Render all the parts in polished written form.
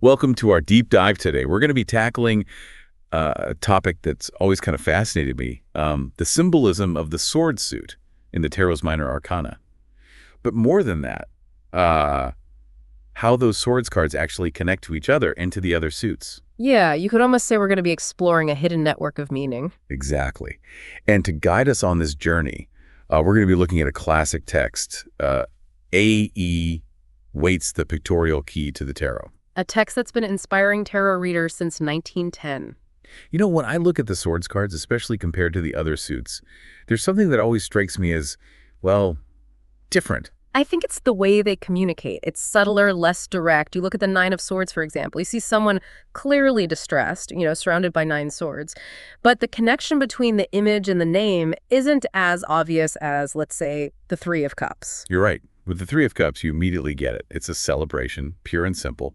Welcome to our deep dive today. We're going to be tackling a topic that's always kind of fascinated me, the symbolism of the sword suit in the Tarot's Minor Arcana. But more than that, how those swords cards actually connect to each other and to the other suits. Yeah, you could almost say we're going to be exploring a hidden network of meaning. Exactly. And to guide us on this journey, we're going to be looking at a classic text, A.E. Waite's The Pictorial Key to the Tarot. A text that's been inspiring tarot readers since 1910. You know, when I look at the swords cards, especially compared to the other suits, there's something that always strikes me as, well, different. I think it's the way they communicate. It's subtler, less direct. You look at the Nine of Swords, for example. You see someone clearly distressed, surrounded by 9 swords. But the connection between the image and the name isn't as obvious as, let's say, the Three of Cups. You're right. With the Three of Cups, you immediately get it. It's a celebration, pure and simple.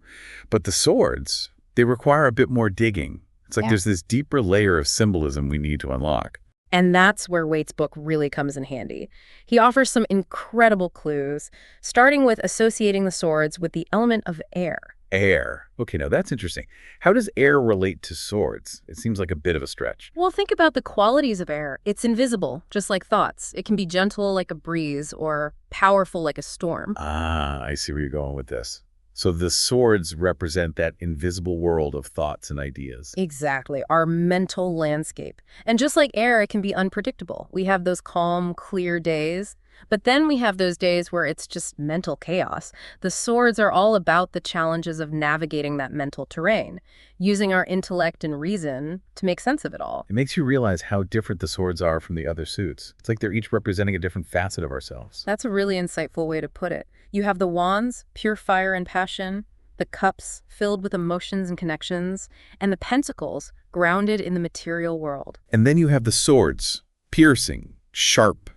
But the swords, they require a bit more digging. It's like there's this deeper layer of symbolism we need to unlock. And that's where Waite's book really comes in handy. He offers some incredible clues, starting with associating the swords with the element of air. Air. Okay, now that's interesting. How does air relate to swords? It seems like a bit of a stretch. Well, think about the qualities of air. It's invisible, just like thoughts. It can be gentle like a breeze or powerful like a storm. Ah, I see where you're going with this. So the swords represent that invisible world of thoughts and ideas. Exactly, our mental landscape. And just like air, it can be unpredictable. We have those calm, clear days, but then we have those days where it's just mental chaos. The swords are all about the challenges of navigating that mental terrain, using our intellect and reason to make sense of it all. It makes you realize how different the swords are from the other suits. It's like they're each representing a different facet of ourselves. That's a really insightful way to put it. You have the wands, pure fire and passion, the cups, filled with emotions and connections, and the pentacles, grounded in the material world. And then you have the swords, piercing, sharp.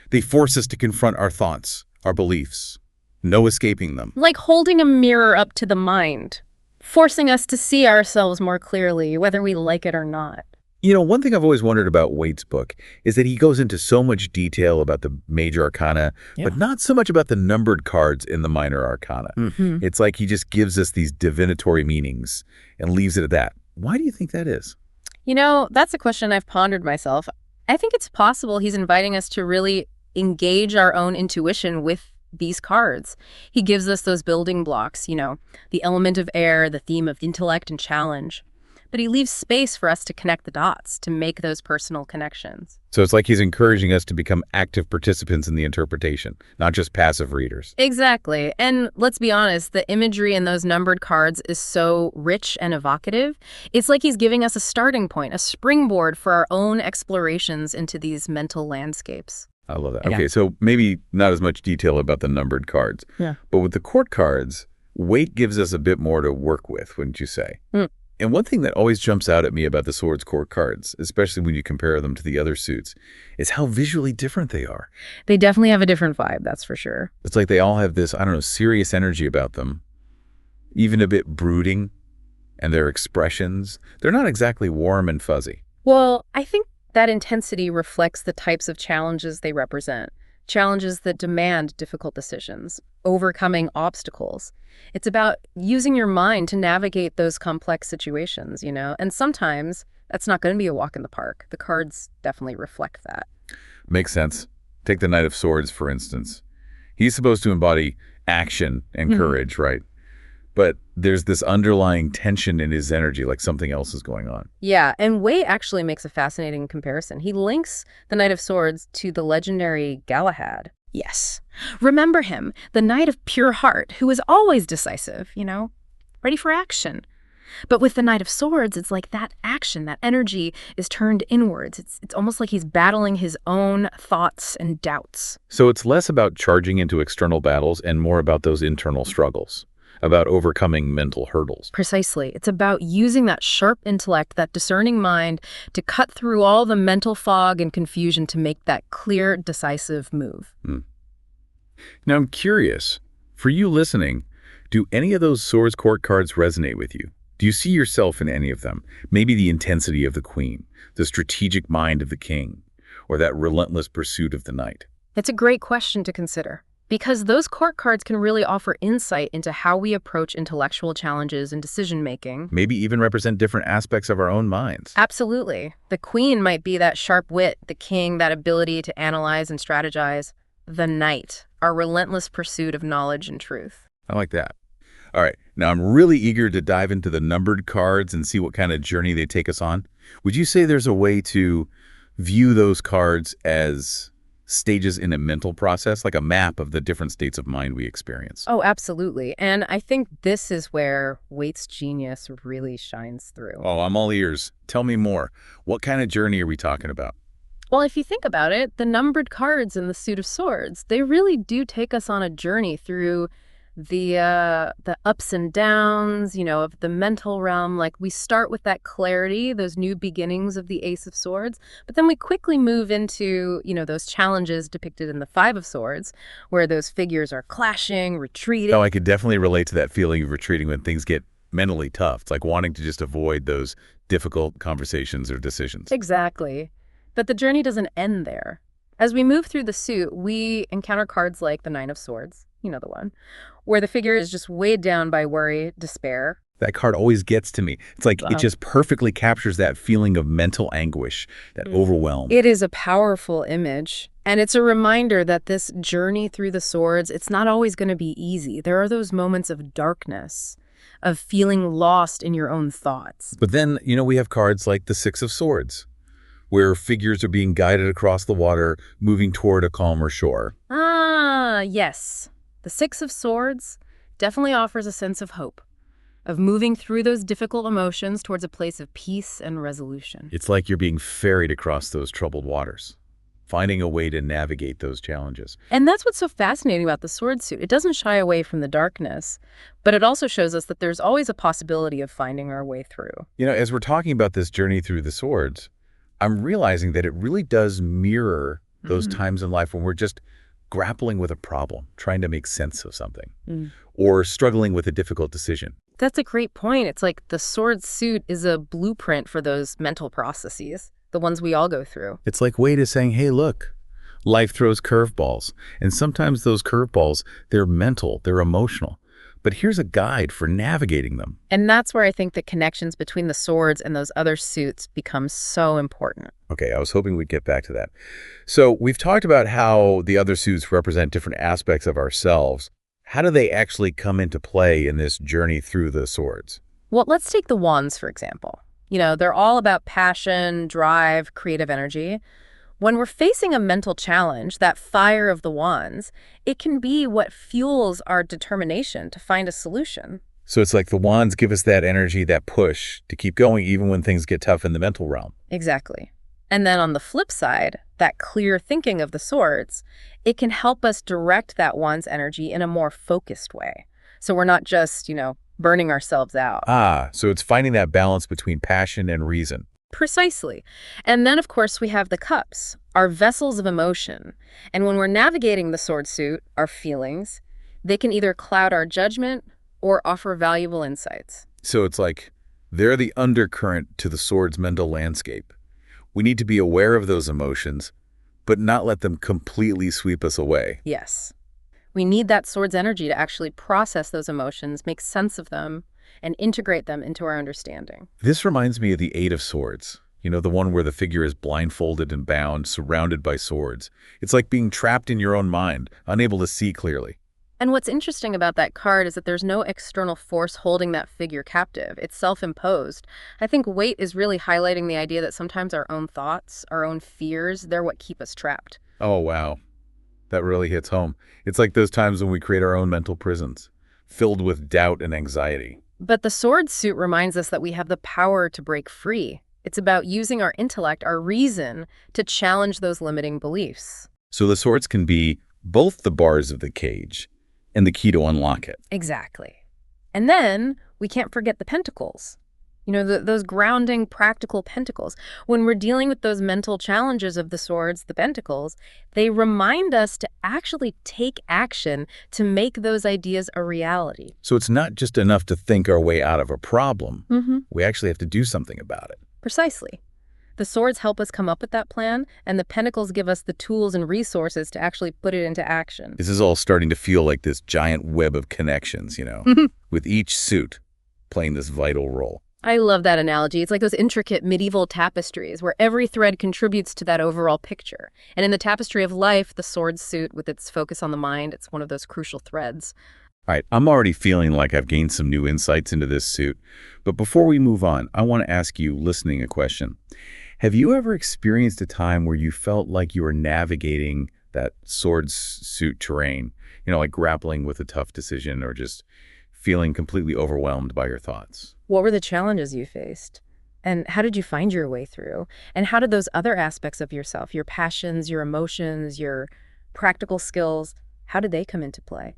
They force us to confront our thoughts, our beliefs. No escaping them. Like holding a mirror up to the mind, forcing us to see ourselves more clearly, whether we like it or not. You know, one thing I've always wondered about Waite's book is that he goes into so much detail about the major arcana, but not so much about the numbered cards in the minor arcana. It's like he just gives us these divinatory meanings and leaves it at that. Why do you think that is? That's a question I've pondered myself. I think it's possible he's inviting us to really engage our own intuition with these cards. He gives us those building blocks, the element of air, the theme of intellect and challenge. But he leaves space for us to connect the dots, to make those personal connections. So it's like he's encouraging us to become active participants in the interpretation, not just passive readers. Exactly. And let's be honest, the imagery in those numbered cards is so rich and evocative. It's like he's giving us a starting point, a springboard for our own explorations into these mental landscapes. I love that. Okay, so maybe not as much detail about the numbered cards. But with the court cards, Waite gives us a bit more to work with, wouldn't you say? And one thing that always jumps out at me about the Swords court cards, especially when you compare them to the other suits, is how visually different they are. They definitely have a different vibe, that's for sure. It's like they all have this, serious energy about them, even a bit brooding, and their expressions, they're not exactly warm and fuzzy. Well, I think that intensity reflects the types of challenges they represent. Challenges that demand difficult decisions, overcoming obstacles. It's about using your mind to navigate those complex situations, and sometimes that's not going to be a walk in the park. The cards definitely reflect that. Makes sense. Take the Knight of Swords, for instance. He's supposed to embody action and courage, right? But there's this underlying tension in his energy, like something else is going on. Yeah, and Waite actually makes a fascinating comparison. He links the Knight of Swords to the legendary Galahad. Yes. Remember him, the knight of pure heart, who is always decisive, ready for action. But with the Knight of Swords, it's like that action, that energy is turned inwards. It's almost like he's battling his own thoughts and doubts. So it's less about charging into external battles and more about those internal struggles, about overcoming mental hurdles. Precisely. It's about using that sharp intellect, that discerning mind, to cut through all the mental fog and confusion to make that clear, decisive move. Now, I'm curious, for you listening, do any of those Swords court cards resonate with you? Do you see yourself in any of them? Maybe the intensity of the queen, the strategic mind of the king, or that relentless pursuit of the knight? It's a great question to consider. Because those court cards can really offer insight into how we approach intellectual challenges and decision-making. Maybe even represent different aspects of our own minds. Absolutely. The queen might be that sharp wit, the king, that ability to analyze and strategize. The knight, our relentless pursuit of knowledge and truth. I like that. All right, now I'm really eager to dive into the numbered cards and see what kind of journey they take us on. Would you say there's a way to view those cards as stages in a mental process, like a map of the different states of mind we experience? Oh, absolutely. And I think this is where Waite's genius really shines through. Oh, I'm all ears. Tell me more. What kind of journey are we talking about? Well, if you think about it, the numbered cards in the suit of swords, they really do take us on a journey through the ups and downs, of the mental realm. Like, we start with that clarity, those new beginnings of the Ace of Swords, but then we quickly move into, those challenges depicted in the Five of Swords, where those figures are clashing, retreating. Oh, I could definitely relate to that feeling of retreating when things get mentally tough. It's like wanting to just avoid those difficult conversations or decisions. Exactly. But the journey doesn't end there. As we move through the suit, we encounter cards like the Nine of Swords, the one, where the figure is just weighed down by worry, despair. That card always gets to me. It's like it just perfectly captures that feeling of mental anguish, that overwhelm. It is a powerful image, and it's a reminder that this journey through the swords, it's not always going to be easy. There are those moments of darkness, of feeling lost in your own thoughts. But then, we have cards like the Six of Swords, where figures are being guided across the water, moving toward a calmer shore. Ah, yes. The Six of Swords definitely offers a sense of hope, of moving through those difficult emotions towards a place of peace and resolution. It's like you're being ferried across those troubled waters, finding a way to navigate those challenges. And that's what's so fascinating about the sword suit. It doesn't shy away from the darkness, but it also shows us that there's always a possibility of finding our way through. As we're talking about this journey through the swords, I'm realizing that it really does mirror those times in life when we're just grappling with a problem, trying to make sense of something, or struggling with a difficult decision. That's a great point. It's like the sword suit is a blueprint for those mental processes, the ones we all go through. It's like Waite is saying, hey, look, life throws curveballs. And sometimes those curveballs, they're mental, they're emotional. But here's a guide for navigating them. And that's where I think the connections between the swords and those other suits become so important. Okay, I was hoping we'd get back to that. So we've talked about how the other suits represent different aspects of ourselves. How do they actually come into play in this journey through the swords? Well, let's take the wands, for example. They're all about passion, drive, creative energy. When we're facing a mental challenge, that fire of the wands, it can be what fuels our determination to find a solution. So it's like the wands give us that energy, that push to keep going even when things get tough in the mental realm. Exactly. And then on the flip side, that clear thinking of the swords, it can help us direct that wand's energy in a more focused way. So we're not just, burning ourselves out. Ah, so it's finding that balance between passion and reason. Precisely. And then, of course, we have the cups, our vessels of emotion. And when we're navigating the sword suit, our feelings, they can either cloud our judgment or offer valuable insights. So it's like they're the undercurrent to the sword's mental landscape. We need to be aware of those emotions, but not let them completely sweep us away. Yes. We need that sword's energy to actually process those emotions, make sense of them, and integrate them into our understanding. This reminds me of the Eight of Swords, the one where the figure is blindfolded and bound, surrounded by swords. It's like being trapped in your own mind, unable to see clearly. And what's interesting about that card is that there's no external force holding that figure captive. It's self-imposed. I think Waite is really highlighting the idea that sometimes our own thoughts, our own fears, they're what keep us trapped. Oh, wow. That really hits home. It's like those times when we create our own mental prisons, filled with doubt and anxiety. But the sword suit reminds us that we have the power to break free. It's about using our intellect, our reason, to challenge those limiting beliefs. So the swords can be both the bars of the cage and the key to unlock it. Exactly. And then we can't forget the pentacles. Those grounding, practical pentacles. When we're dealing with those mental challenges of the swords, the pentacles, they remind us to actually take action to make those ideas a reality. So it's not just enough to think our way out of a problem. We actually have to do something about it. Precisely. The swords help us come up with that plan, and the pentacles give us the tools and resources to actually put it into action. This is all starting to feel like this giant web of connections, with each suit playing this vital role. I love that analogy. It's like those intricate medieval tapestries where every thread contributes to that overall picture. And in the tapestry of life, the sword suit, with its focus on the mind, it's one of those crucial threads. All right, I'm already feeling like I've gained some new insights into this suit. But before we move on, I want to ask you, listening, a question. Have you ever experienced a time where you felt like you were navigating that sword suit terrain, like grappling with a tough decision or just feeling completely overwhelmed by your thoughts? What were the challenges you faced? And how did you find your way through? And how did those other aspects of yourself, your passions, your emotions, your practical skills, how did they come into play?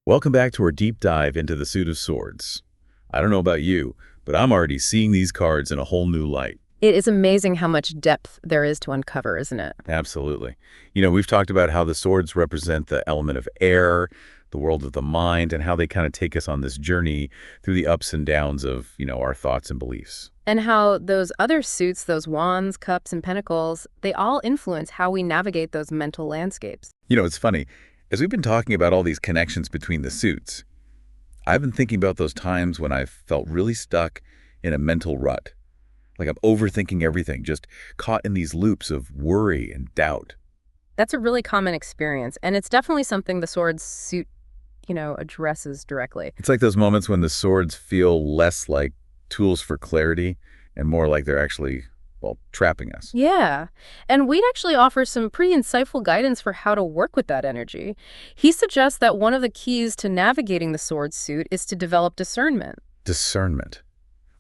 Welcome back to our deep dive into the suit of swords. I don't know about you, but I'm already seeing these cards in a whole new light. It is amazing how much depth there is to uncover, isn't it? Absolutely. We've talked about how the swords represent the element of air, the world of the mind, and how they kind of take us on this journey through the ups and downs of, our thoughts and beliefs. And how those other suits, those wands, cups, and pentacles, they all influence how we navigate those mental landscapes. It's funny. As we've been talking about all these connections between the suits, I've been thinking about those times when I've felt really stuck in a mental rut. Like I'm overthinking everything, just caught in these loops of worry and doubt. That's a really common experience, and it's definitely something the sword's suit, addresses directly. It's like those moments when the swords feel less like tools for clarity and more like they're actually, well, trapping us. Yeah, and Waite actually offers some pretty insightful guidance for how to work with that energy. He suggests that one of the keys to navigating the sword suit is to develop discernment. Discernment.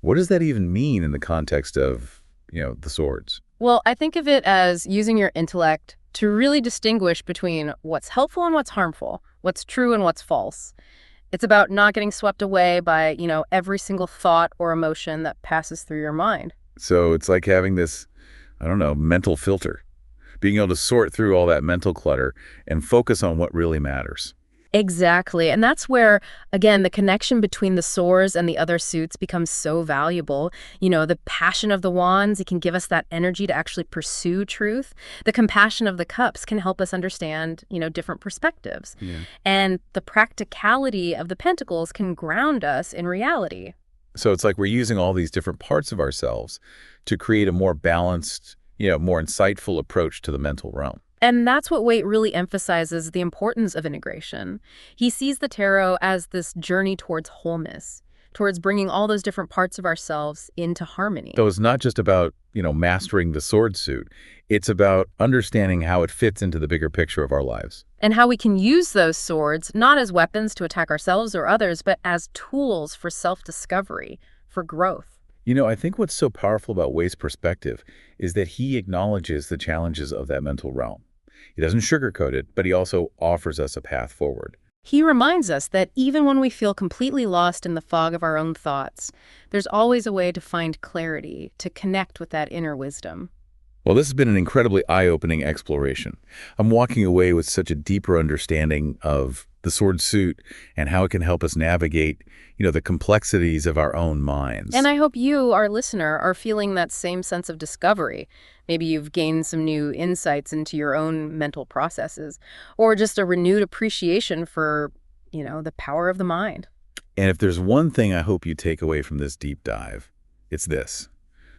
What does that even mean in the context of, the swords? Well, I think of it as using your intellect to really distinguish between what's helpful and what's harmful, what's true and what's false. It's about not getting swept away by, every single thought or emotion that passes through your mind. So it's like having this, I don't know, mental filter, being able to sort through all that mental clutter and focus on what really matters. Exactly. And that's where, again, the connection between the swords and the other suits becomes so valuable. The passion of the wands, it can give us that energy to actually pursue truth. The compassion of the cups can help us understand, different perspectives. Yeah. And the practicality of the pentacles can ground us in reality. So it's like we're using all these different parts of ourselves to create a more balanced, more insightful approach to the mental realm. And that's what Waite really emphasizes, the importance of integration. He sees the tarot as this journey towards wholeness, towards bringing all those different parts of ourselves into harmony. So it's not just about, mastering the sword suit. It's about understanding how it fits into the bigger picture of our lives. And how we can use those swords, not as weapons to attack ourselves or others, but as tools for self-discovery, for growth. I think what's so powerful about Waite's perspective is that he acknowledges the challenges of that mental realm. He doesn't sugarcoat it, but he also offers us a path forward. He reminds us that even when we feel completely lost in the fog of our own thoughts, there's always a way to find clarity, to connect with that inner wisdom. Well, this has been an incredibly eye-opening exploration. I'm walking away with such a deeper understanding of the sword suit and how it can help us navigate, the complexities of our own minds. And I hope you, our listener, are feeling that same sense of discovery. Maybe you've gained some new insights into your own mental processes, or just a renewed appreciation for, the power of the mind. And if there's one thing I hope you take away from this deep dive, it's this.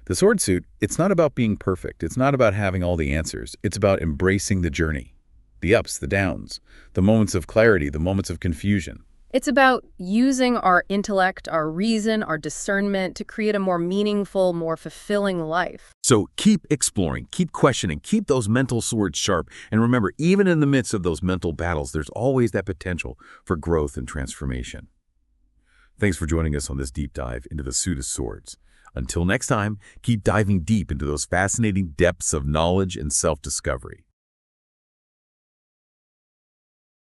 The sword suit, it's not about being perfect. It's not about having all the answers. It's about embracing the journey, the ups, the downs, the moments of clarity, the moments of confusion. It's about using our intellect, our reason, our discernment to create a more meaningful, more fulfilling life. So keep exploring, keep questioning, keep those mental swords sharp. And remember, even in the midst of those mental battles, there's always that potential for growth and transformation. Thanks for joining us on this deep dive into the suit of swords. Until next time, keep diving deep into those fascinating depths of knowledge and self-discovery.